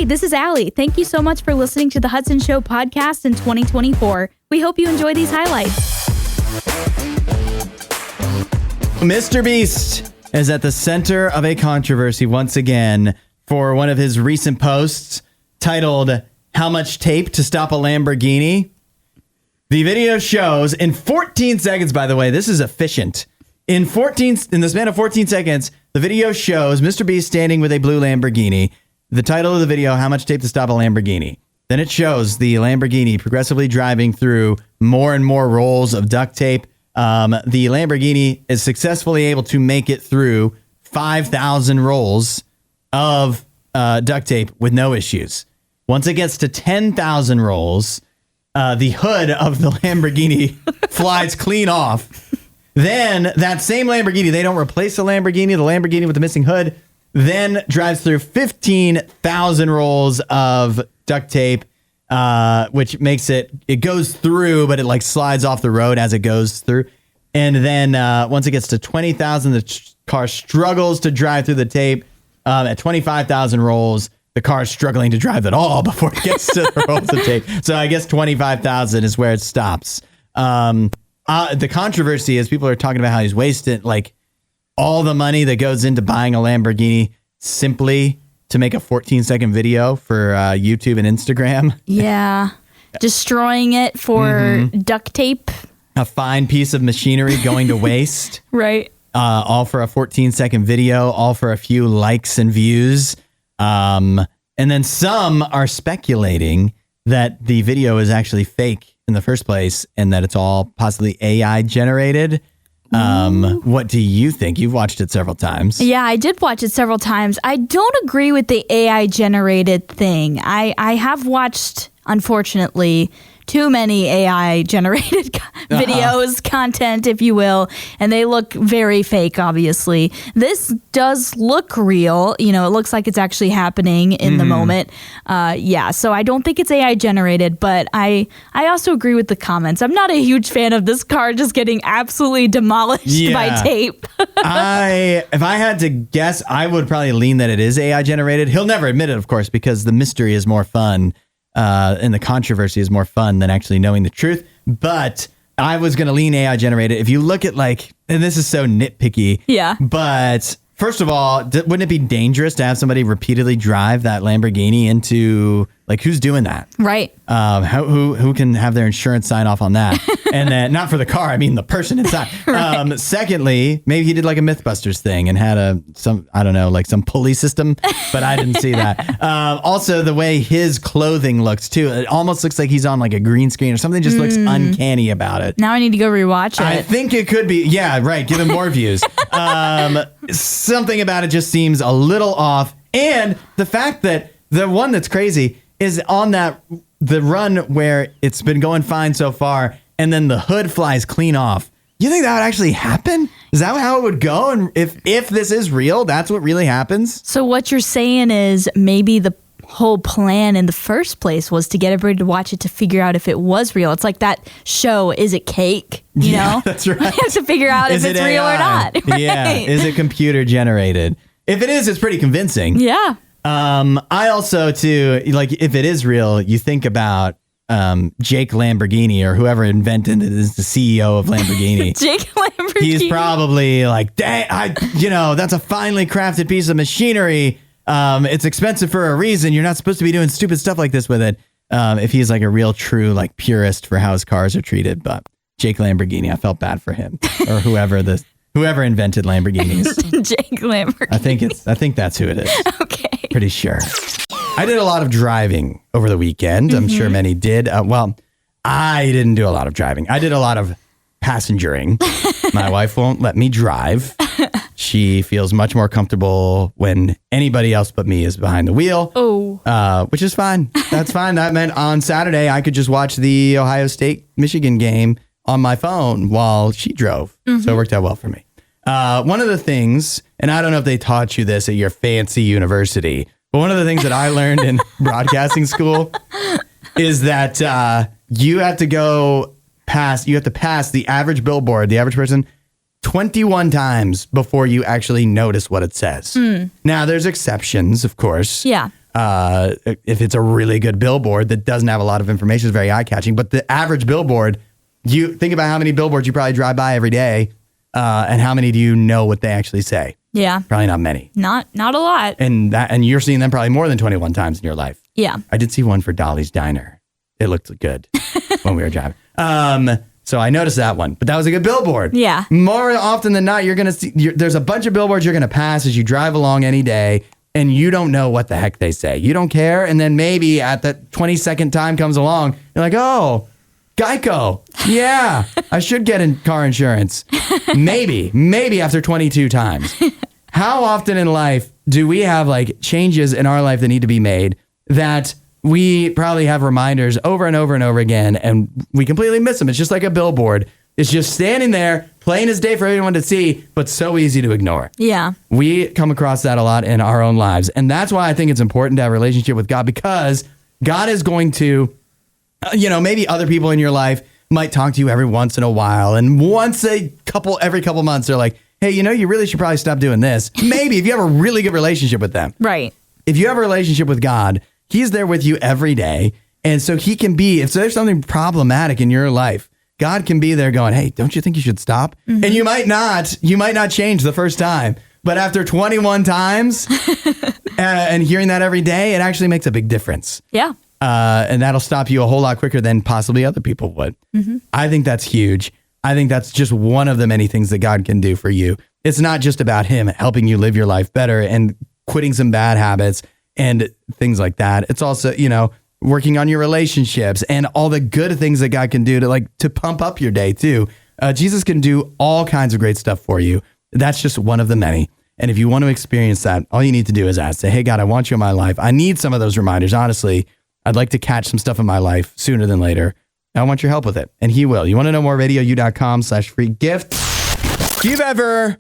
this is Allie. Thank you so much for listening to the Hudson Show podcast in 2024. We hope you enjoy these highlights. Mr. Beast is at the center of a controversy once again for one of his recent posts titled, "How Much Tape to Stop a Lamborghini?" The video shows in 14 seconds, by the way, this is efficient. In the span of 14 seconds, the video shows Mr. Beast standing with a blue Lamborghini. The title of the video, "How Much Tape to Stop a Lamborghini?" Then it shows the Lamborghini progressively driving through more and more rolls of duct tape. The Lamborghini is successfully able to make it through 5,000 rolls of duct tape with no issues. Once it gets to 10,000 rolls, the hood of the Lamborghini flies clean off. Then that same Lamborghini, they don't replace the Lamborghini with the missing hood, then drives through 15,000 rolls of duct tape, which makes it goes through, but it like slides off the road as it goes through. And then once it gets to 20,000, the car struggles to drive through the tape. At 25,000 rolls, the car is struggling to drive at all before it gets to the rolls of tape. So I guess 25,000 is where it stops. The controversy is people are talking about how he's wasted like all the money that goes into buying a Lamborghini simply to make a 14-second video for YouTube and Instagram. Yeah. Destroying it for duct tape. A fine piece of machinery going to waste. Right. All for a 14-second video, all for a few likes and views. And then some are speculating that the video is actually fake in the first place and that it's all possibly AI generated. What do you think? You've watched it several times. Yeah, I did watch it several times. I don't agree with the AI generated thing. I have watched, unfortunately, too many AI generated videos, content, if you will, and they look very fake, obviously. This does look real. You know, it looks like it's actually happening in the moment. So I don't think it's AI generated, but I also agree with the comments. I'm not a huge fan of this car just getting absolutely demolished by tape. If I had to guess, I would probably lean that it is AI generated. He'll never admit it, of course, because the mystery is more fun. And the controversy is more fun than actually knowing the truth. But I was going to lean AI generated. If you look at and this is so nitpicky. Yeah. But first of all, wouldn't it be dangerous to have somebody repeatedly drive that Lamborghini into, who's doing that? Right. Who can have their insurance sign off on that? And then not for the car, I mean the person inside. Right. Secondly, maybe he did a Mythbusters thing and had some pulley system, but I didn't see that. Also, the way his clothing looks too, it almost looks like he's on a green screen or something. Just looks uncanny about it. Now I need to go rewatch it. I think it could be. Yeah, right. Give him more views. Something about it just seems a little off. And the fact that the one that's crazy is on the run where it's been going fine so far, and then the hood flies clean off. You think that would actually happen? Is that how it would go? And if this is real, that's what really happens? So what you're saying is maybe the whole plan in the first place was to get everybody to watch it to figure out if it was real. It's like that show, Is It Cake? You know? That's right. You have to figure out if it's real or not. Right? Yeah. Is it computer generated? If it is, it's pretty convincing. Yeah. I also, too, if it is real, you think about Jake Lamborghini or whoever invented it is the CEO of Lamborghini. Jake Lamborghini. He's probably dang, that's a finely crafted piece of machinery. It's expensive for a reason. You're not supposed to be doing stupid stuff like this with it. If he's a real true purist for how his cars are treated. But Jake Lamborghini, I felt bad for him or whoever invented Lamborghinis. Jake Lamborghini. I think that's who it is. Okay. Pretty sure. I did a lot of driving over the weekend. I'm sure many did. I didn't do a lot of driving. I did a lot of passengering. My wife won't let me drive. She feels much more comfortable when anybody else but me is behind the wheel. Oh. Which is fine. That's fine. That meant on Saturday, I could just watch the Ohio State-Michigan game on my phone while she drove. So it worked out well for me. One of the things, and I don't know if they taught you this at your fancy university, but one of the things that I learned in broadcasting school is that you have to pass the average billboard, the average person, 21 times before you actually notice what it says. Now, there's exceptions, of course. Yeah. if it's a really good billboard that doesn't have a lot of information, is very eye-catching. But the average billboard, you think about how many billboards you probably drive by every day, and how many do you know what they actually say? Yeah. Probably not many. Not a lot. And you're seeing them probably more than 21 times in your life. Yeah. I did see one for Dolly's Diner. It looked good when we were driving. So I noticed that one, but that was a good billboard. Yeah. More often than not, you're going to see, there's a bunch of billboards you're going to pass as you drive along any day, and you don't know what the heck they say. You don't care. And then maybe at the 22nd time comes along, you're like, oh, Geico. Yeah, I should get in car insurance. Maybe after 22 times. How often in life do we have like changes in our life that need to be made that we probably have reminders over and over and over again, and we completely miss them? It's just like a billboard. It's just standing there, plain as day for everyone to see, but so easy to ignore. Yeah. We come across that a lot in our own lives. And that's why I think it's important to have a relationship with God, because God is going to, maybe other people in your life might talk to you every once in a while. And every couple months, they're like, hey, you really should probably stop doing this. Maybe if you have a really good relationship with them. Right. If you have a relationship with God, He's there with you every day. And so He can be, if there's something problematic in your life, God can be there going, hey, don't you think you should stop? Mm-hmm. And you might not change the first time, but after 21 times and hearing that every day, it actually makes a big difference. Yeah. And that'll stop you a whole lot quicker than possibly other people would. Mm-hmm. I think that's huge. I think that's just one of the many things that God can do for you. It's not just about Him helping you live your life better and quitting some bad habits and things like that. It's also, working on your relationships and all the good things that God can do to pump up your day too. Jesus can do all kinds of great stuff for you. That's just one of the many. And if you want to experience that, all you need to do is ask, say, hey, God, I want you in my life. I need some of those reminders. Honestly, I'd like to catch some stuff in my life sooner than later. I want your help with it. And He will. You want to know more? RadioU.com/free gift. If you've ever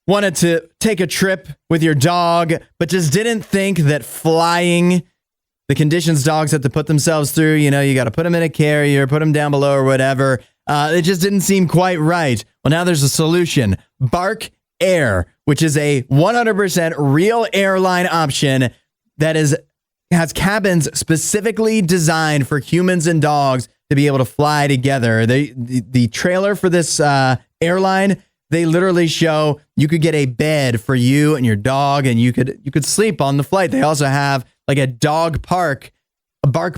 wanted to take a trip with your dog, but just didn't think that flying, the conditions dogs have to put themselves through, you got to put them in a carrier, put them down below or whatever. It just didn't seem quite right. Well, now there's a solution. Bark Air, which is a 100% real airline option that has cabins specifically designed for humans and dogs to be able to fly together. The trailer for this airline, they literally show you could get a bed for you and your dog, and you could sleep on the flight. They also have like a bark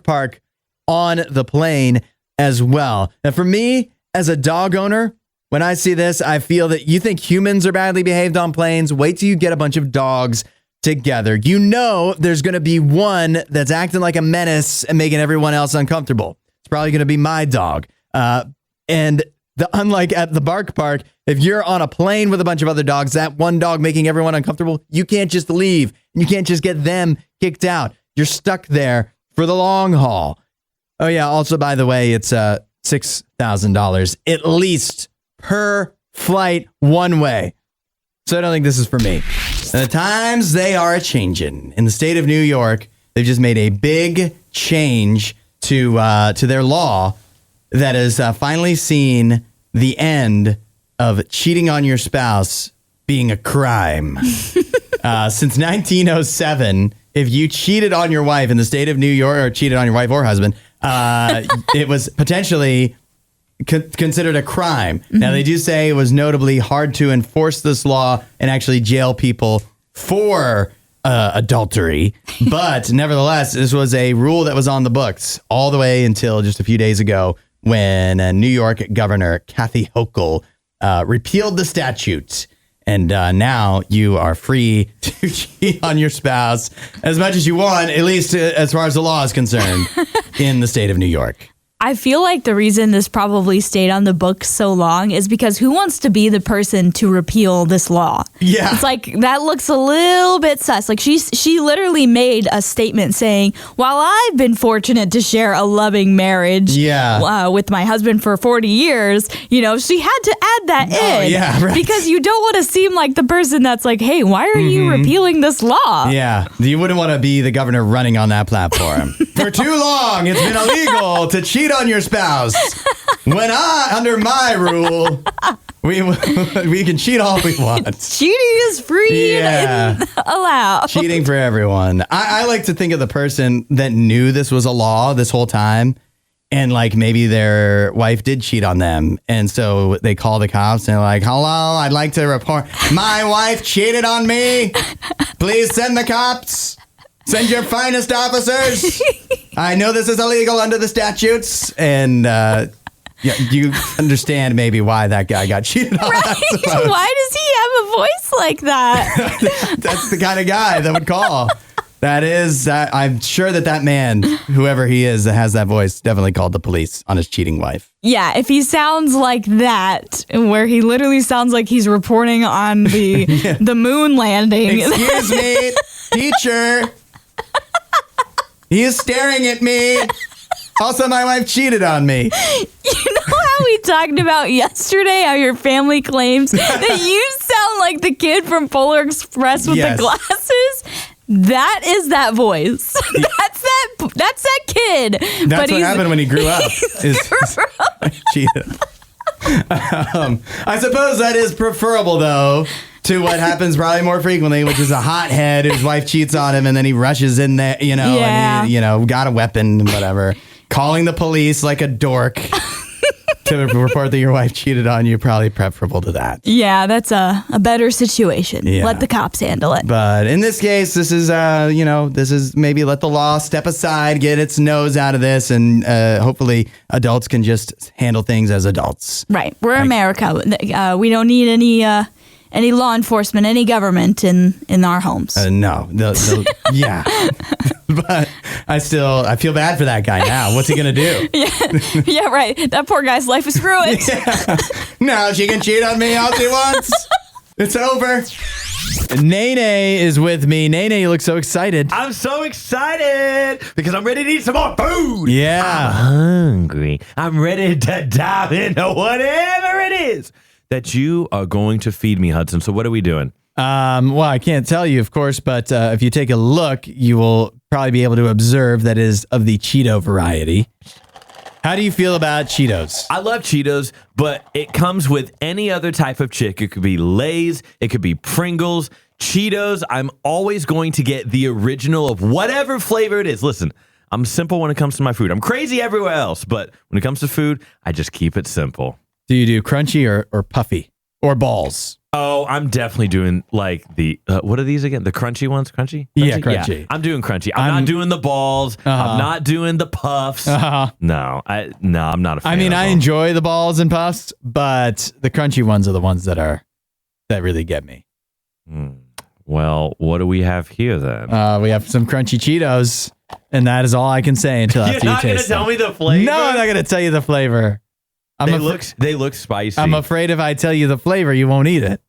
park on the plane as well. Now, for me, as a dog owner, when I see this, I feel that you think humans are badly behaved on planes. Wait till you get a bunch of dogs together. There's going to be one that's acting like a menace and making everyone else uncomfortable. It's probably going to be my dog. And unlike at the bark park, if you're on a plane with a bunch of other dogs, that one dog making everyone uncomfortable, you can't just leave. And you can't just get them kicked out. You're stuck there for the long haul. Oh, yeah. Also, by the way, it's $6,000 at least per flight one way. So I don't think this is for me. And the times they are a-changin'. In the state of New York, they've just made a big change to their law that has finally seen the end of cheating on your spouse being a crime. Since 1907, if you cheated on your wife in the state of New York, or cheated on your wife or husband, it was potentially considered a crime. Mm-hmm. Now, they do say it was notably hard to enforce this law and actually jail people for adultery. But nevertheless, this was a rule that was on the books all the way until just a few days ago when New York Governor Kathy Hochul repealed the statute. And now you are free to cheat on your spouse as much as you want, at least as far as the law is concerned, in the state of New York. I feel like the reason this probably stayed on the books so long is because who wants to be the person to repeal this law? Yeah. It's like, that looks a little bit sus. Like she literally made a statement saying, while I've been fortunate to share a loving marriage with my husband for 40 years, she had to add that in. Yeah, right. Because you don't want to seem like the person that's like, hey, why are you repealing this law? Yeah. You wouldn't want to be the governor running on that platform. For too long, it's been illegal to cheat on your spouse. When under my rule, We can cheat all we want. Cheating is free and allowed. Cheating for everyone. I like to think of the person that knew this was a law this whole time, and like maybe their wife did cheat on them, and so they call the cops and they're like, "Hello, I'd like to report my wife cheated on me. Please send the cops. Send your finest officers. I know this is illegal under the statutes." And yeah, you understand maybe why that guy got cheated on. Right? Why does he have a voice like that? That's the kind of guy that would call. That is, I'm sure that man, whoever he is that has that voice, definitely called the police on his cheating wife. Yeah, if he sounds like that, where he literally sounds like he's reporting on the moon landing. Excuse me, teacher. He is staring at me. Also, my wife cheated on me. You know how we talked about yesterday, how your family claims that you sound like the kid from Polar Express with the glasses? That is that voice. That's that kid. That's what happened when he grew up. Cheated. I suppose that is preferable, though, to what happens probably more frequently, which is a hothead whose wife cheats on him and then he rushes in there, and he, got a weapon and whatever. Calling the police like a dork to report that your wife cheated on you, probably preferable to that. Yeah, that's a better situation. Yeah. Let the cops handle it. But in this case, this is, this is maybe let the law step aside, get its nose out of this, and hopefully adults can just handle things as adults. Right. We're America. We don't need any law enforcement, any government in our homes. No. Yeah. But I feel bad for that guy now. What's he going to do? Yeah, right. That poor guy's life is ruined. Yeah. Now she can cheat on me all she wants. It's over. Nene is with me. Nene, you look so excited. I'm so excited because I'm ready to eat some more food. Yeah. I'm hungry. I'm ready to dive into whatever it is that you are going to feed me, Hudson. So what are we doing? Well, I can't tell you, of course, but if you take a look, you will probably be able to observe that it is of the Cheeto variety. How do you feel about Cheetos? I love Cheetos, but it comes with any other type of chip. It could be Lay's, it could be Pringles. Cheetos, I'm always going to get the original of whatever flavor it is. Listen, I'm simple when it comes to my food. I'm crazy everywhere else, but when it comes to food, I just keep it simple. Do you do crunchy or puffy or balls? Oh, I'm definitely doing like the, what are these again? The crunchy ones? Crunchy? Yeah, crunchy. Yeah, I'm doing crunchy. I'm not doing the balls. I'm not doing the puffs. No, I'm not a fan of I them. enjoy the balls and puffs, but the crunchy ones are the ones that really get me. Well, what do we have here then? We have some crunchy Cheetos, and that is all I can say until after you taste them. You're not going to tell me the flavor? No, I'm not going to tell you the flavor. They look spicy. I'm afraid if I tell you the flavor, you won't eat it.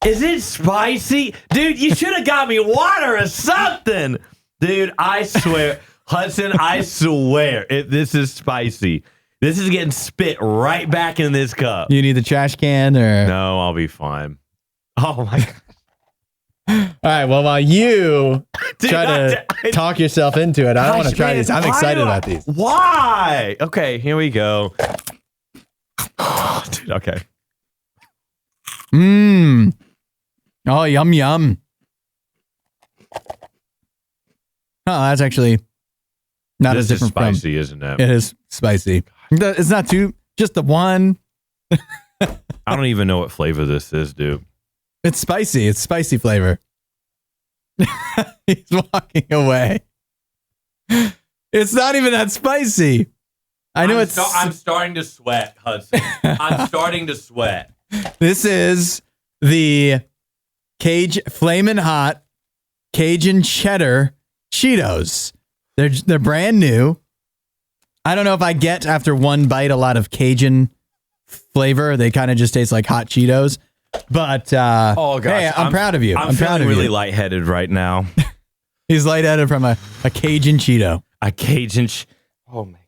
Is it spicy? Dude, you should have got me water or something. Dude, I swear. Hudson, I swear. This is spicy. This is getting spit right back in this cup. You need the trash can or? No, I'll be fine. Oh, my God. All right, well, while you try to talk yourself into it, I don't want to try these. I'm excited about these. Why? Okay, here we go. Dude, okay. Oh, yum, yum. Oh, that's actually not as different from... This is spicy, isn't it? It is spicy. It's not too... Just the one. I don't even know what flavor this is, dude. It's spicy. It's spicy flavor. He's walking away. It's not even that spicy. I know I'm starting to sweat, Hudson. I'm starting to sweat. This is the Flamin' Hot Cajun Cheddar Cheetos. They're brand new. I don't know if I get after one bite a lot of Cajun flavor. They kind of just taste like hot Cheetos. But oh gosh, hey, I'm proud of you. I'm proud of you. Really lightheaded right now. He's lightheaded from a Cajun Cheeto. A Cajun. Oh my god.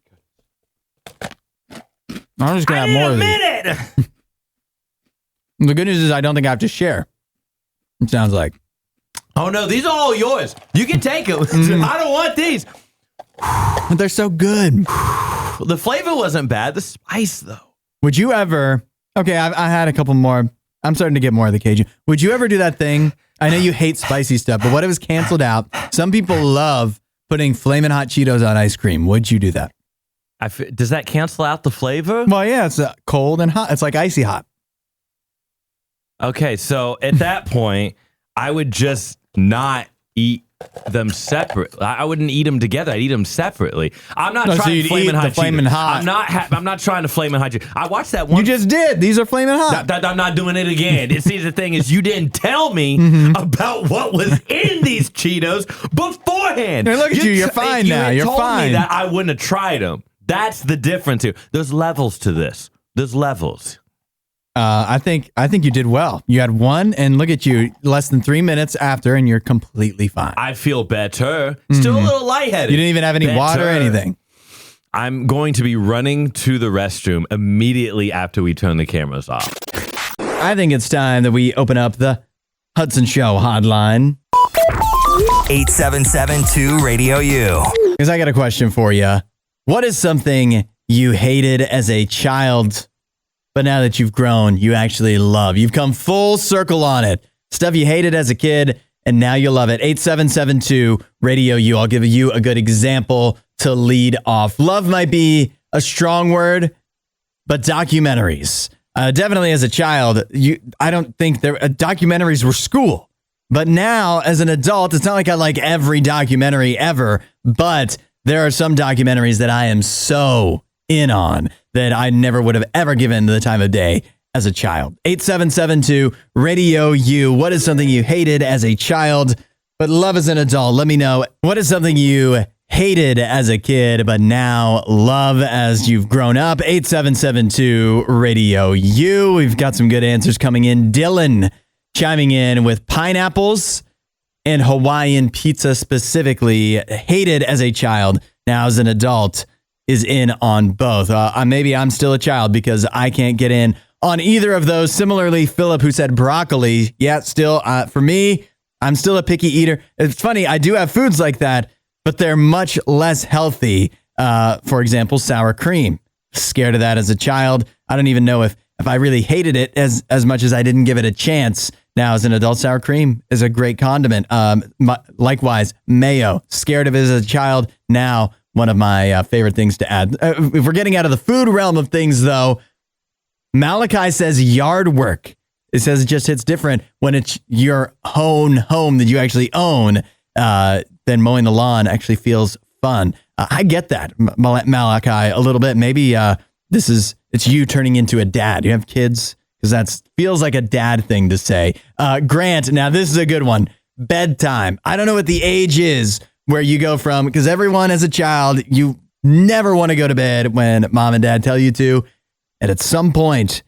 I'm just gonna have more of these. Minute. The good news is I don't think I have to share. It sounds like. Oh no, these are all yours. You can take them. I don't want these. But they're so good. The flavor wasn't bad. The spice though. Would you ever Okay, I had a couple more. I'm starting to get more of the Cajun. Would you ever do that thing? I know you hate spicy stuff, but what if it was canceled out? Some people love putting Flamin' Hot Cheetos on ice cream. Would you do that? Does that cancel out the flavor? Well, yeah, it's cold and hot. It's like icy hot. Okay, so at that point, I would just not eat them separate. I wouldn't eat them together. I'd eat them separately. I'm not trying to Flamin' Hot Cheetos. I'm not trying to Flamin' Hot Cheetos. I watched that one. You just did. These are Flamin' Hot. I'm not doing it again. See, the thing is, you didn't tell me about what was in these Cheetos beforehand. Hey, look at you. You're fine now. You're fine. Me that I wouldn't have tried them. That's the difference here. There's levels to this. There's levels. I think you did well. You had one, and look at you, less than 3 minutes after, and you're completely fine. I feel better. Still a little lightheaded. You didn't even have any water or anything. I'm going to be running to the restroom immediately after we turn the cameras off. I think it's time that we open up the Hudson Show hotline. 877-2-RADIO-U. Because I got a question for you. What is something you hated as a child, but now that you've grown, you actually love? You've come full circle on it. Stuff you hated as a kid, and now you love it. 877-2-RADIO-U. I'll give you a good example to lead off. Love might be a strong word, but documentaries. Definitely as a child, I don't think documentaries were school. But now, as an adult, it's not like I like every documentary ever, but there are some documentaries that I am so in on that I never would have ever given the time of day as a child. 877-2-RADIO-U. What is something you hated as a child, but love as an adult? Let me know. What is something you hated as a kid, but now love as you've grown up? 877-2-RADIO-U. We've got some good answers coming in. Dylan chiming in with pineapples and Hawaiian pizza specifically. Hated as a child, now as an adult is in on both. Maybe I'm still a child because I can't get in on either of those. Similarly, Philip, who said broccoli. Yeah, still, for me, I'm still a picky eater. It's funny, I do have foods like that, but they're much less healthy. For example, sour cream. Scared of that as a child. I don't even know if I really hated it as much as I didn't give it a chance. Now, as an adult, sour cream is a great condiment. Likewise, mayo. Scared of it as a child. Now, one of my favorite things to add. If we're getting out of the food realm of things, though, Malachi says yard work. It says it just hits different when it's your own home that you actually own. Then mowing the lawn actually feels fun. I get that, Malachi, a little bit. Maybe it's you turning into a dad. You have kids? Because that feels like a dad thing to say. Grant, now this is a good one. Bedtime. I don't know what the age is where you go from, because everyone as a child, you never want to go to bed when mom and dad tell you to. And at some point,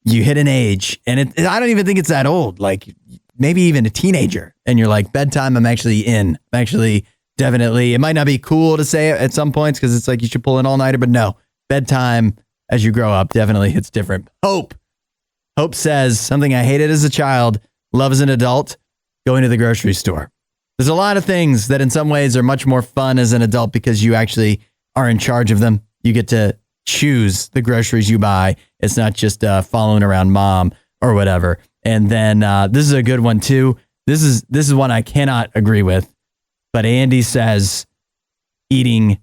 you hit an age, and I don't even think it's that old, like maybe even a teenager. And you're like, bedtime, I'm actually in. I'm actually definitely, it might not be cool to say it at some points because it's like you should pull an all-nighter, but no, bedtime as you grow up definitely hits different. Hope says something I hated as a child, love as an adult, going to the grocery store. There's a lot of things that in some ways are much more fun as an adult because you actually are in charge of them. You get to choose the groceries you buy. It's not just following around mom or whatever. And then this is a good one too. This is one I cannot agree with. But Andy says eating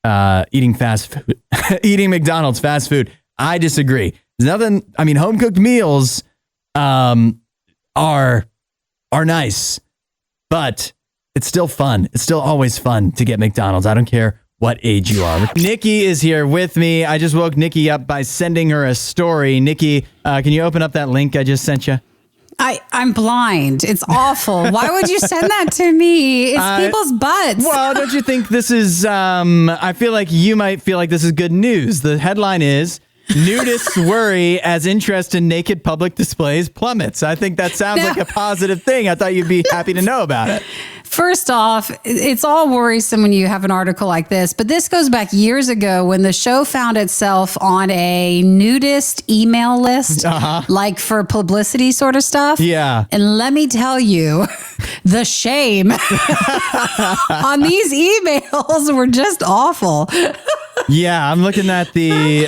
fast food, eating McDonald's fast food. I disagree. There's nothing. I mean, home cooked meals are nice, but it's still fun. It's still always fun to get McDonald's. I don't care what age you are. Nikki is here with me. I just woke Nikki up by sending her a story. Nikki, can you open up that link I just sent you? I'm blind. It's awful. Why would you send that to me? It's people's butts. Well, don't you think this is, I feel like you might feel like this is good news. The headline is, nudists worry as interest in naked public displays plummets. I think that sounds like a positive thing. I thought you'd be happy to know about it. First off, it's all worrisome when you have an article like this, but this goes back years ago when the show found itself on a nudist email list, like for publicity sort of stuff. Yeah. And let me tell you, the shame on these emails were just awful. Yeah, I'm looking at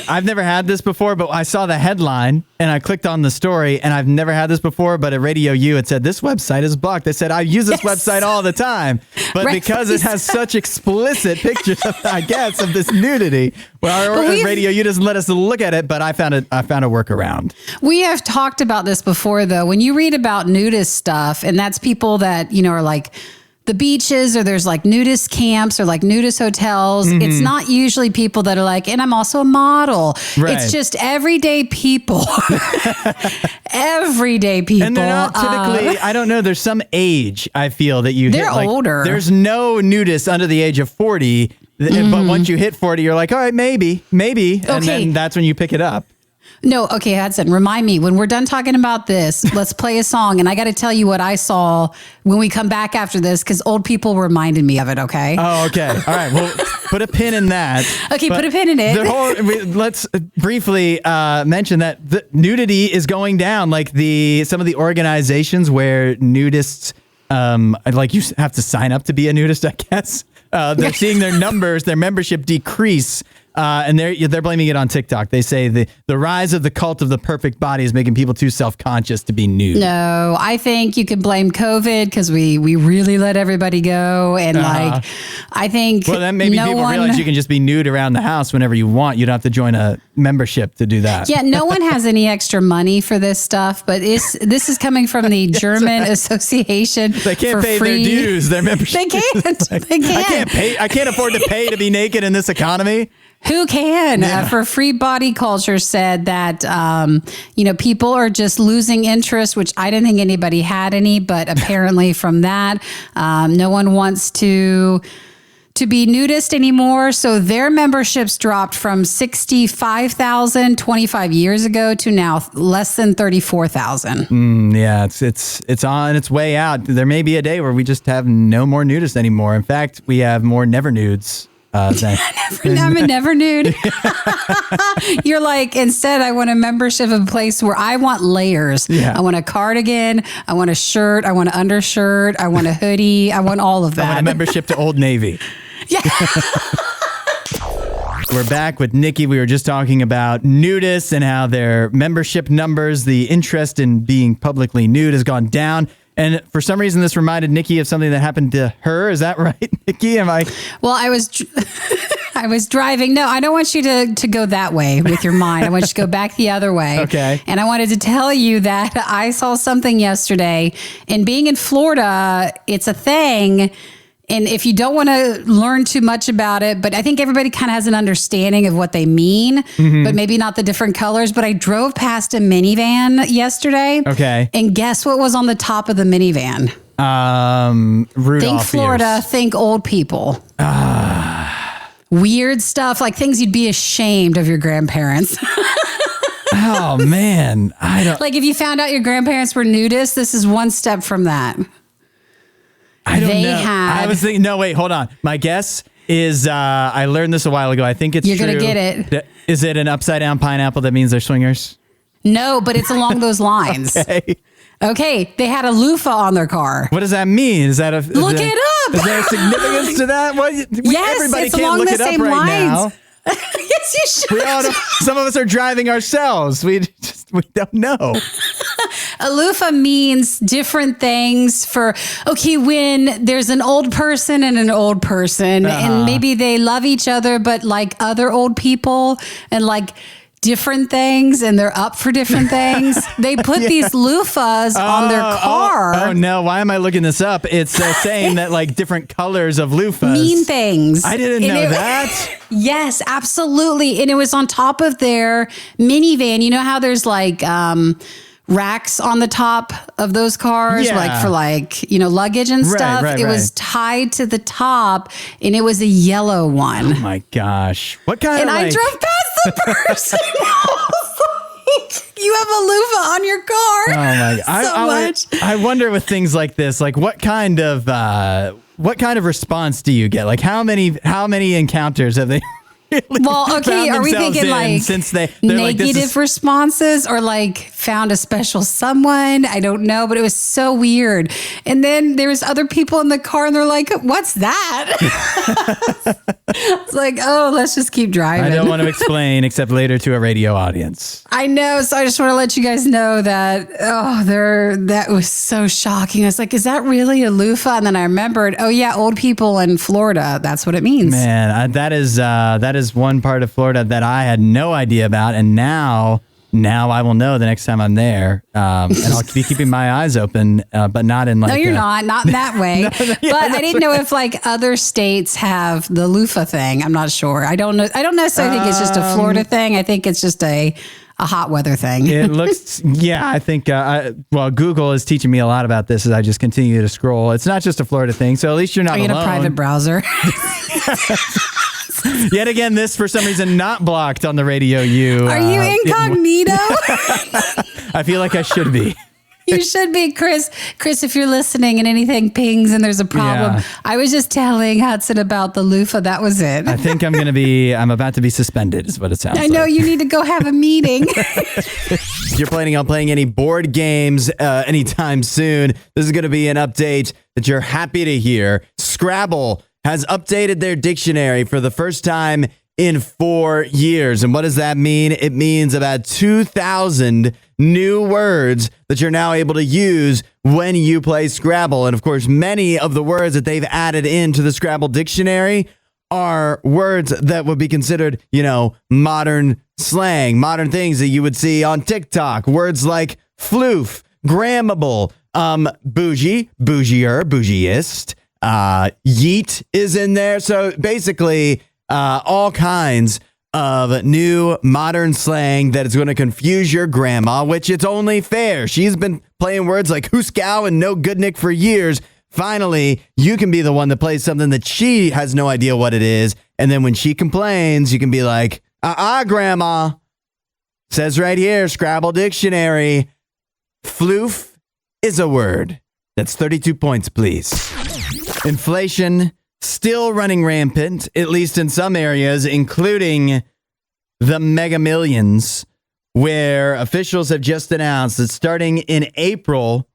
I've never had this before, but I saw the headline and I clicked on the story, and I've never had this before, but at RadioU it said this website is blocked. They said I use this website all the time, but because it has such explicit pictures, I guess, of this nudity, RadioU doesn't let us look at it. But I found a workaround. We have talked about this before, though. When you read about nudist stuff, and that's people that are like the beaches, or there's like nudist camps or like nudist hotels. It's not usually people that are like, and I'm also a model. Right. It's just everyday people. Everyday people. And they're not typically, I don't know, there's some age I feel that you they're hit. Like, older. There's no nudists under the age of 40. But once you hit 40, you're like, all right, maybe. And then that's when you pick it up. No, okay, Hudson, remind me, when we're done talking about this, let's play a song. And I got to tell you what I saw when we come back after this, because old people reminded me of it, okay? Oh, okay. All right. Well, put a pin in that. Okay, put a pin in it. Let's briefly mention that the nudity is going down. Like some of the organizations where nudists, like you have to sign up to be a nudist, I guess. They're seeing their numbers, their membership decrease. And they're blaming it on TikTok. They say the rise of the cult of the perfect body is making people too self-conscious to be nude. No, I think you could blame COVID because we really let everybody go. And I think then maybe people realize you can just be nude around the house whenever you want. You don't have to join a membership to do that. Yeah, no one has any extra money for this stuff, but this is coming from the German Association. They can't pay their dues, their membership. They can't. They can't. I can't afford to pay to be naked in this economy. Who can? For Free Body Culture said that, people are just losing interest, which I didn't think anybody had any, but apparently from that, no one wants to be nudist anymore. So their memberships dropped from 65,000 25 years ago to now less than 34,000. Yeah, it's on its way out. There may be a day where we just have no more nudists anymore. In fact, we have more never nudes. I'm a never nude. You're like, instead, I want a membership of a place where I want layers. Yeah. I want a cardigan. I want a shirt. I want an undershirt. I want a hoodie. I want all of that. I want a membership to Old Navy. Yeah. We're back with Nikki. We were just talking about nudists and how their membership numbers, the interest in being publicly nude has gone down. And for some reason, this reminded Nikki of something that happened to her. Is that right, Nikki? Well, I was driving. No, I don't want you to go that way with your mind. I want you to go back the other way. Okay. And I wanted to tell you that I saw something yesterday. And being in Florida, it's a thing. And if you don't want to learn too much about it, but I think everybody kind of has an understanding of what they mean, but maybe not the different colors. But I drove past a minivan yesterday. Okay. And guess what was on the top of the minivan? Rudolph Think Florida, ears. think old people. Weird stuff, like things you'd be ashamed of your grandparents. Oh, man. I don't. Like if you found out your grandparents were nudists, this is one step from that. I don't know. I was thinking, no, wait, hold on. My guess is, I learned this a while ago. I think it's You're true. going to get it. Is it an upside down pineapple that means they're swingers? No, but it's along those lines. Okay. They had a loofah on their car. What does that mean? Is that Look it up. Is there a significance to that? Yes, everybody it's can't along look the it up same right lines. now. Yes, you should. Some of us are driving ourselves. We don't know. A loofah means different things when there's an old person and an old person, and maybe they love each other, but like other old people and like different things, and they're up for different things. They put these loofahs on their car. Oh no, why am I looking this up? It's saying that like different colors of loofahs mean things. I didn't know that. Yes, absolutely. And it was on top of their minivan. You know how there's like racks on the top of those cars, like for luggage and stuff. It was tied to the top, and it was a yellow one. Oh my gosh. What kind of I drove past the person. You have a loofah on your car. Oh my god. Much. I wonder with things like this, like what kind of response do you get? Like how many encounters have they Well, okay, found are we themselves thinking in like since they're negative like, this is, responses or like found a special someone? I don't know, but it was so weird. And then there was other people in the car and they're like, what's that? It's like, oh, let's just keep driving. I don't want to explain except later to a radio audience. I know. So I just want to let you guys know that, that was so shocking. I was like, is that really a loofah? And then I remembered, oh yeah, old people in Florida. That's what it means. Man, that is one part of Florida that I had no idea about, and now I will know the next time I'm there, and I'll be keeping my eyes open, but not in like. No, you're not in that way. But I didn't know if like other states have the loofah thing. I'm not sure. I don't know. I don't necessarily think it's just a Florida thing. I think it's just a hot weather thing. It looks, yeah, I think, Google is teaching me a lot about this as I just continue to scroll. It's not just a Florida thing, so at least you're not alone. Are you in a private browser? Yet again, this for some reason not blocked on the RadioU. Are you incognito? I feel like I should be. You should be, Chris. Chris, if you're listening and anything pings and there's a problem, Yeah. I was just telling Hudson about the loofah. That was it. I think I'm about to be suspended is what it sounds like. I know you need to go have a meeting. If you're planning on playing any board games anytime soon, this is going to be an update that you're happy to hear. Scrabble has updated their dictionary for the first time in 4 years. And what does that mean? It means about 2,000 new words that you're now able to use when you play Scrabble. And of course, many of the words that they've added into the Scrabble dictionary are words that would be considered, modern slang, modern things that you would see on TikTok. Words like floof, grammable, bougie, bougier, bougieist, yeet is in there. So basically, all kinds of new modern slang that is going to confuse your grandma, which it's only fair. She's been playing words like hooskow and no goodnick for years. Finally, you can be the one that plays something that she has no idea what it is. And then when she complains, you can be like, grandma. Says right here, Scrabble Dictionary, floof is a word. That's 32 points, please. Inflation still running rampant, at least in some areas, including the Mega Millions, where officials have just announced that starting in April,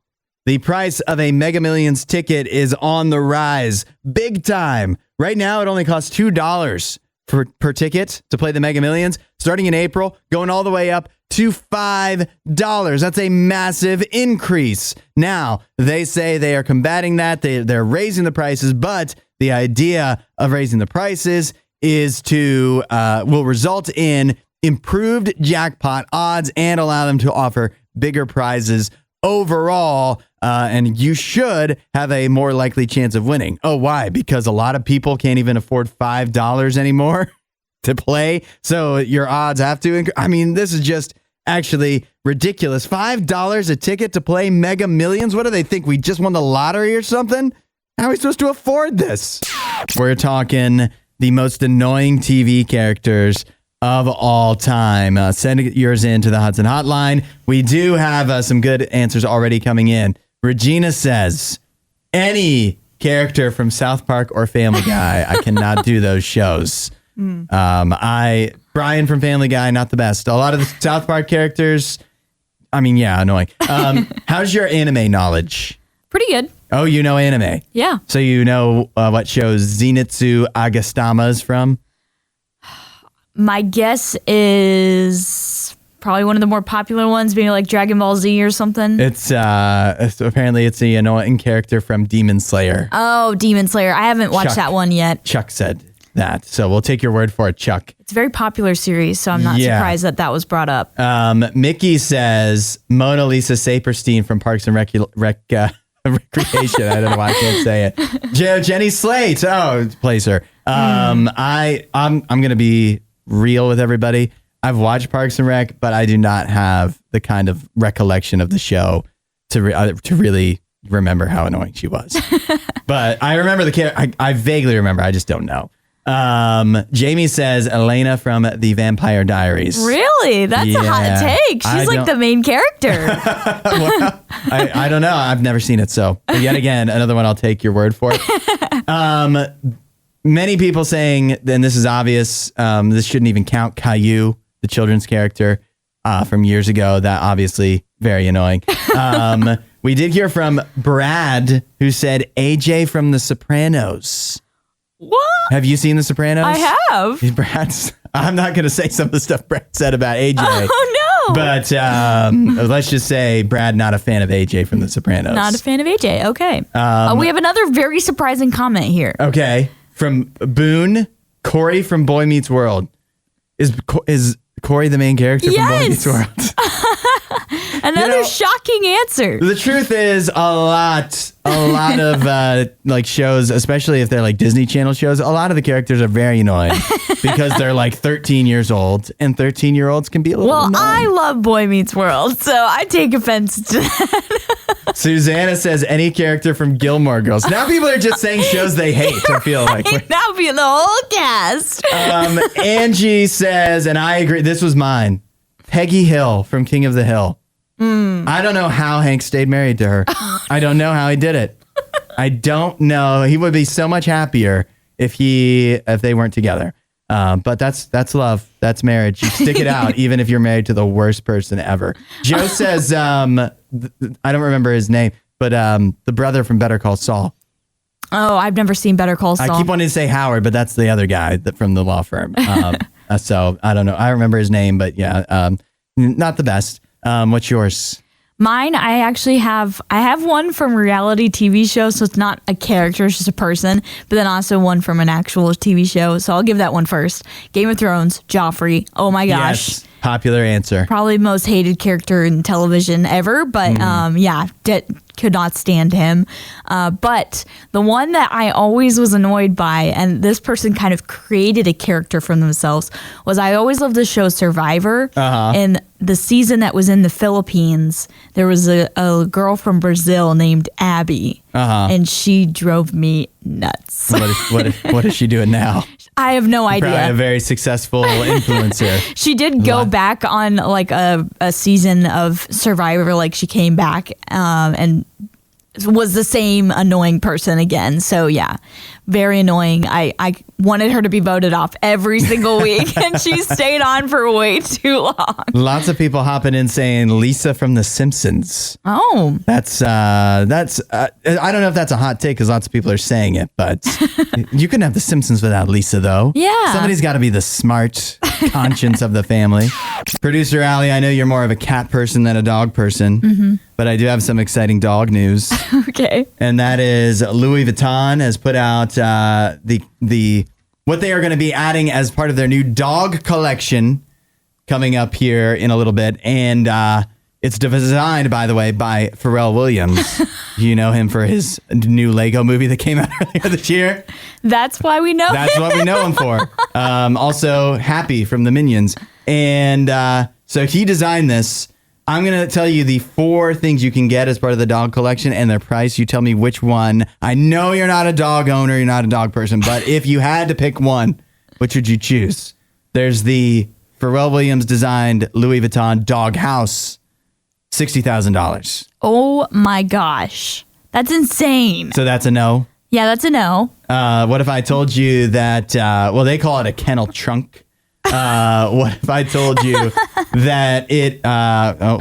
the price of a Mega Millions ticket is on the rise. Big time. Right now, it only costs $2 per ticket to play the Mega Millions. Starting in April, going all the way up to $5. That's a massive increase. Now, they say they are combating that. They're raising the prices, but the idea of raising the prices is will result in improved jackpot odds and allow them to offer bigger prizes overall. And you should have a more likely chance of winning. Oh, why? Because a lot of people can't even afford $5 anymore to play. So your odds have to increase. I mean, this is just actually ridiculous. $5 a ticket to play Mega Millions. What do they think? We just won the lottery or something? How are we supposed to afford this? We're talking the most annoying TV characters of all time. Send yours in to the Hudson Hotline. We do have some good answers already coming in. Regina says, any character from South Park or Family Guy. I cannot do those shows. Brian from Family Guy, not the best. A lot of the South Park characters, annoying. How's your anime knowledge? Pretty good. Oh, you know anime? Yeah. So you know what show Zenitsu Agastama is from? My guess is probably one of the more popular ones, being like Dragon Ball Z or something. It's apparently it's the annoying character from Demon Slayer. Oh, Demon Slayer. I haven't watched that one yet. Chuck said that. So we'll take your word for it, Chuck. It's a very popular series, so I'm not surprised that was brought up. Mickey says Mona Lisa Saperstein from Parks and Recreation. I don't know why I can't say it. Jenny Slate. Oh, plays her. I'm gonna be real with everybody. I've watched Parks and Rec, but I do not have the kind of recollection of the show to really remember how annoying she was. But I remember the character. I vaguely remember. I just don't know. Jamie says Elena from The Vampire Diaries. Really? That's a hot take. She's like the main character. Well, I don't know. I've never seen it. So yet again, another one I'll take your word for it. many people saying, and this is obvious, this shouldn't even count, Caillou, the children's character from years ago. That obviously very annoying. We did hear from Brad, who said AJ from The Sopranos. What? Have you seen The Sopranos? I have. Brad's. I'm not going to say some of the stuff Brad said about AJ. Oh, no. But let's just say Brad, not a fan of AJ from The Sopranos. Not a fan of AJ. Okay. We have another very surprising comment here. Okay. From Boone, Corey from Boy Meets World. Is Corey the main character from Boy Meets World? Another shocking answer. The truth is a lot of like shows, especially if they're like Disney Channel shows, a lot of the characters are very annoying because they're like 13 years old, and 13-year-olds can be a little annoying. I love Boy Meets World, so I take offense to that. Susanna says any character from Gilmore Girls. Now people are just saying shows they hate, I feel like. That would be the whole cast. Angie says, and I agree, this was mine, Peggy Hill from King of the Hill. I don't know how Hank stayed married to her. I don't know how he did it. I don't know. He would be so much happier if they weren't together. But that's love. That's marriage. You stick it out, even if you're married to the worst person ever. Joe says, I don't remember his name, but the brother from Better Call Saul. Oh, I've never seen Better Call Saul. I keep wanting to say Howard, but that's the other guy from the law firm. So I don't know. I remember his name, but yeah, not the best. What's yours? Mine, I have one from reality TV show, so it's not a character, it's just a person, but then also one from an actual TV show. So I'll give that one first. Game of Thrones, Joffrey. Oh my gosh. Yes, popular answer. Probably most hated character in television ever, but could not stand him. But the one that I always was annoyed by, and this person kind of created a character for themselves, was I always loved the show Survivor. And the season that was in the Philippines, there was a girl from Brazil named Abby, and she drove me nuts. What is she doing now? I have no idea. Probably a very successful influencer. She did go back on like a season of Survivor. Like she came back and was the same annoying person again. So yeah, very annoying. I wanted her to be voted off every single week, and she stayed on for way too long. Lots of people hopping in saying Lisa from The Simpsons. Oh, that's I don't know if that's a hot take because lots of people are saying it, but you couldn't have The Simpsons without Lisa, though. Yeah, somebody's got to be the smart conscience of the family. Producer Allie, I know you're more of a cat person than a dog person, but I do have some exciting dog news. Okay, and that is Louis Vuitton has put out the what they are going to be adding as part of their new dog collection coming up here in a little bit. And it's designed, by the way, by Pharrell Williams. You know him for his new Lego movie that came out earlier this year. That's why we know That's him. what we know him for. Also, Happy from the Minions. And so he designed this. I'm going to tell you the 4 things you can get as part of the dog collection and their price. You tell me which one. I know you're not a dog owner, you're not a dog person, but if you had to pick one, which would you choose? There's the Pharrell Williams designed Louis Vuitton dog house, $60,000. Oh my gosh, that's insane. So that's a no? Yeah, that's a no. What if I told you that, they call it a kennel trunk. What if I told you that it,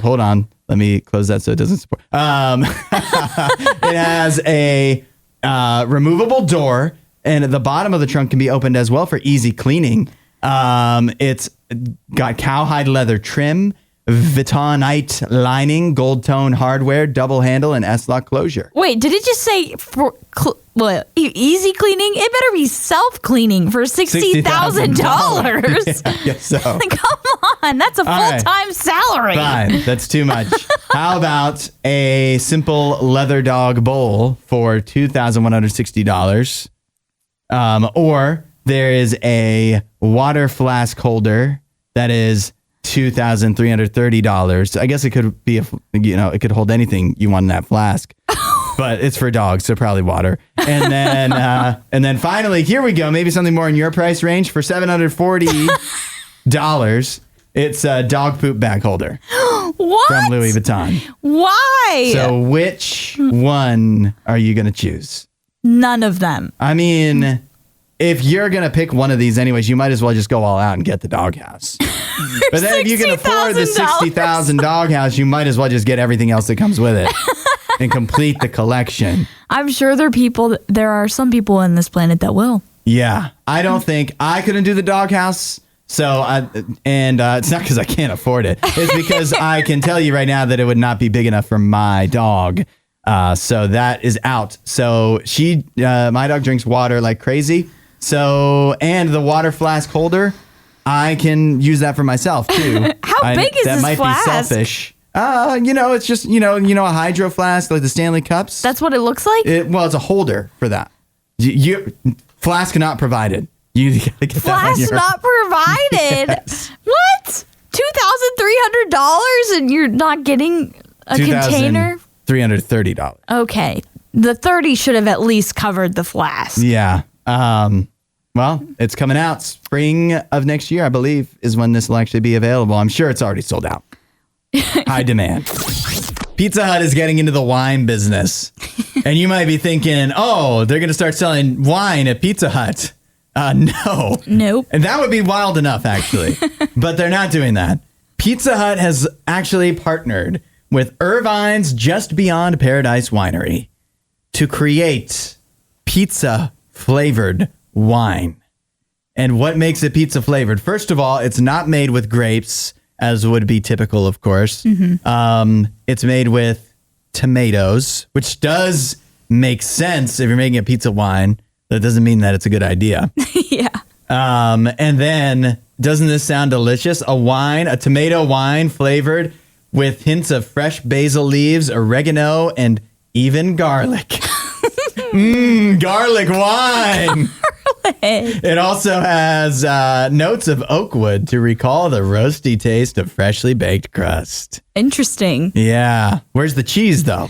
hold on. Let me close that so it doesn't support. It has a removable door, and at the bottom of the trunk can be opened as well for easy cleaning. It's got cowhide leather trim, Vuittonite lining, gold tone hardware, double handle, and S-lock closure. Wait, did it just say for easy cleaning? It better be self-cleaning for $60,000. Yeah, I guess so. Come on, that's a full-time salary. Fine, that's too much. How about a simple leather dog bowl for $2,160? Or there is a water flask holder that is $2,330. I guess it could be it could hold anything you want in that flask, but it's for dogs, so probably water. And then finally, here we go. Maybe something more in your price range for $740. It's a dog poop bag holder. What? From Louis Vuitton. Why? So which one are you going to choose? None of them. I mean, if you're going to pick one of these anyways, you might as well just go all out and get the doghouse. But then if you can afford the $60,000 doghouse, you might as well just get everything else that comes with it and complete the collection. I'm sure there are some people on this planet that will. Yeah. I don't think I couldn't do the doghouse. So, it's not because I can't afford it. It's because I can tell you right now that it would not be big enough for my dog. So that is out. So my dog drinks water like crazy. So, and the water flask holder, I can use that for myself too. How big is this flask? That might be selfish. It's just, a hydro flask, like the Stanley Cups. That's what it looks like? It's a holder for that. Flask not provided. You gotta get flask not provided? Yes. What? $2,300 and you're not getting a container? $330. Okay. The 30 should have at least covered the flask. Yeah. Well, it's coming out spring of next year, I believe, is when this will actually be available. I'm sure it's already sold out. High demand. Pizza Hut is getting into the wine business. And you might be thinking, oh, they're going to start selling wine at Pizza Hut. No. Nope. And that would be wild enough, actually. But they're not doing that. Pizza Hut has actually partnered with Irvine's Just Beyond Paradise Winery to create pizza-flavored wine. And what makes it pizza-flavored? First of all, it's not made with grapes, as would be typical, of course. Mm-hmm. It's made with tomatoes, which does make sense if you're making a pizza wine. That doesn't mean that it's a good idea. Yeah. And then, doesn't this sound delicious? A tomato wine flavored with hints of fresh basil leaves, oregano, and even garlic. Garlic wine. It also has notes of oak wood to recall the roasty taste of freshly baked crust. Interesting. Yeah. Where's the cheese, though?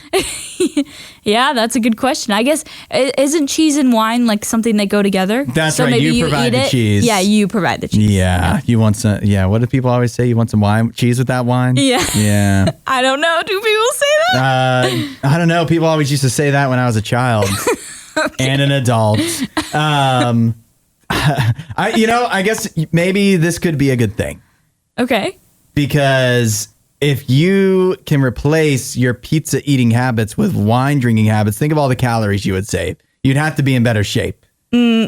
Yeah, that's a good question. I guess, isn't cheese and wine like something that go together? That's so right. Maybe you provide the cheese. Yeah, you provide the cheese. Yeah. You want some, what do people always say? You want some wine, cheese with that wine? Yeah. Yeah. I don't know. Do people say that? I don't know. People always used to say that when I was a child. Okay. And an adult. I guess maybe this could be a good thing. Okay. Because if you can replace your pizza eating habits with wine drinking habits, think of all the calories you would save. You'd have to be in better shape. Yeah,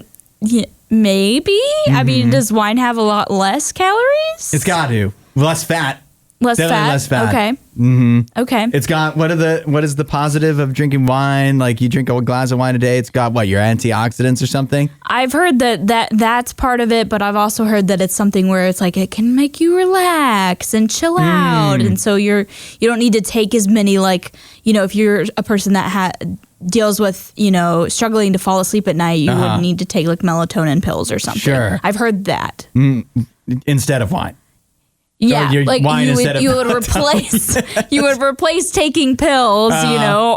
maybe. Mm-hmm. I mean, does wine have a lot less calories? It's got to. Less fat. Definitely less fat. Okay. Mm-hmm. Okay. It's got what is the positive of drinking wine? Like you drink a glass of wine a day. It's got your antioxidants or something. I've heard that's part of it, but I've also heard that it's something where it's like it can make you relax and chill out, and so you don't need to take as many if you're a person that deals with struggling to fall asleep at night, you would need to take melatonin pills or something. Sure. I've heard that instead of wine. Yeah, you would replace taking pills,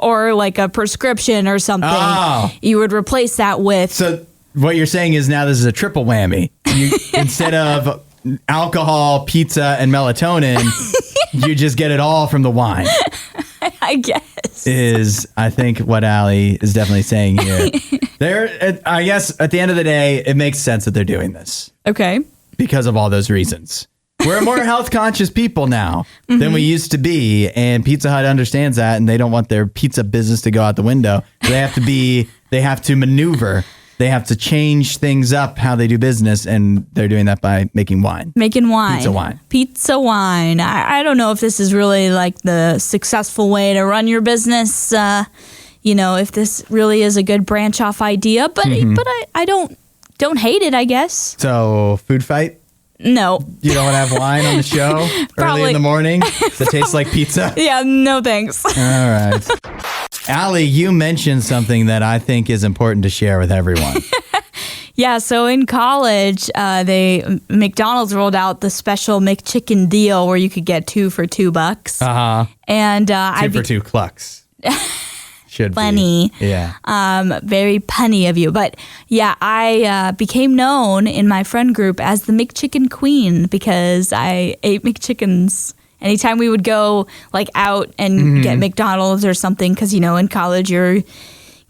or like a prescription or something. Oh. You would replace that with. So what you're saying is now this is a triple whammy. Instead of alcohol, pizza, and melatonin, you just get it all from the wine. I guess is I think what Allie is definitely saying here. I guess at the end of the day, it makes sense that they're doing this. Okay, because of all those reasons. We're more health conscious people now than we used to be, and Pizza Hut understands that, and they don't want their pizza business to go out the window. So they have to maneuver. They have to change things up how they do business, and they're doing that by making wine. Pizza wine. I don't know if this is really like the successful way to run your business. If this really is a good branch off idea, but I don't hate it, I guess. So food fight. No. You don't want to have wine on the show early in the morning that tastes like pizza? Yeah, no thanks. All right. Allie, you mentioned something that I think is important to share with everyone. Yeah, so in college, McDonald's rolled out the special McChicken deal where you could get 2 for $2. Uh-huh. And 2 for $2 clucks. Should funny. Be. Yeah. Very punny of you. But yeah, I became known in my friend group as the McChicken Queen because I ate McChickens anytime we would go out and get McDonald's or something. Because, in college you're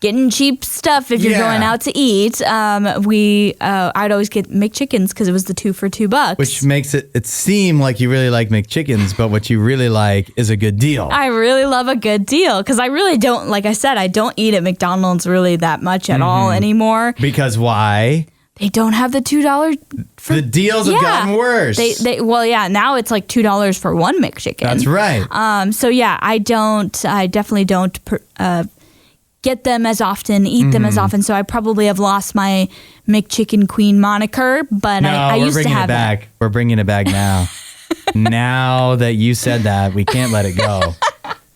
getting cheap stuff if you're Yeah. going out to eat. I'd always get McChickens because it was the 2 for $2. Which makes it seem like you really like McChickens, but what you really like is a good deal. I really love a good deal because I really don't, like I said, I don't eat at McDonald's really that much at all anymore. Because why? They don't have the $2 for The deals have gotten worse. Now it's like $2 for one McChicken. That's right. So yeah, I definitely don't get them as often, eat them as often. So I probably have lost my McChicken Queen moniker, but No, I we're used to bringing have it back. We're bringing it back now. Now that you said that, we can't let it go.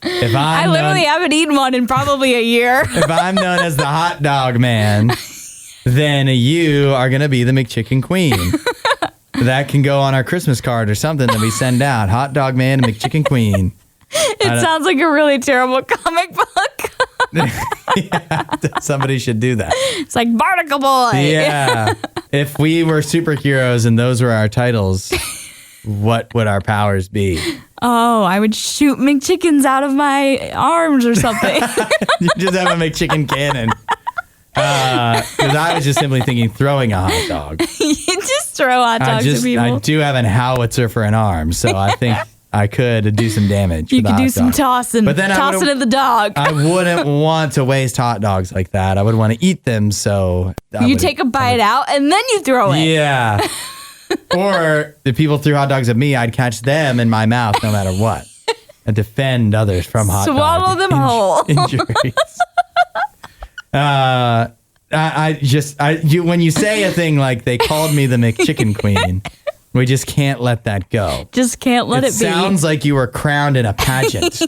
If I literally haven't eaten one in probably a year. if I'm known as the hot dog man, then you are going to be the McChicken Queen. That can go on our Christmas card or something that we send out. Hot dog man and McChicken Queen. It sounds like a really terrible comic book. Yeah, somebody should do that. It's like Barnacle Boy. Yeah. If we were superheroes and those were our titles, what would our powers be? Oh, I would shoot McChickens out of my arms or something. You just have a McChicken cannon. Because I was just simply thinking throwing a hot dog. You just throw hot dogs at people. I do have an howitzer for an arm, so I think I could do some damage. You with could the do hot some dog. tossing. But then tossing at the dog. I wouldn't want to waste hot dogs like that. I would want to eat them, so You take a bite out and then you throw it. Yeah. Or if people threw hot dogs at me, I'd catch them in my mouth no matter what. And defend others from hot Swallow dog them whole. injuries. When you say a thing like they called me the McChicken Queen, we just can't let that go. Just can't let it be. It sounds like you were crowned in a pageant.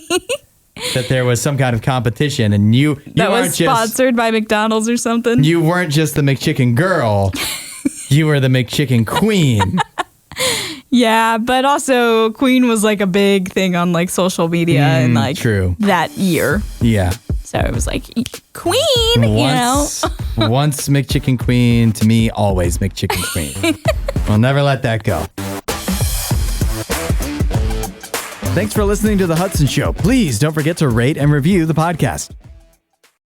That there was some kind of competition, and you that weren't was sponsored by McDonald's or something. You weren't just the McChicken girl. You were the McChicken Queen. Yeah, but also Queen was like a big thing on like social media and like true. that year. Yeah. So it was like Queen, you know. Once McChicken Queen, to me, always McChicken Queen. We'll never let that go. Thanks for listening to The Hudson Show. Please don't forget to rate and review the podcast.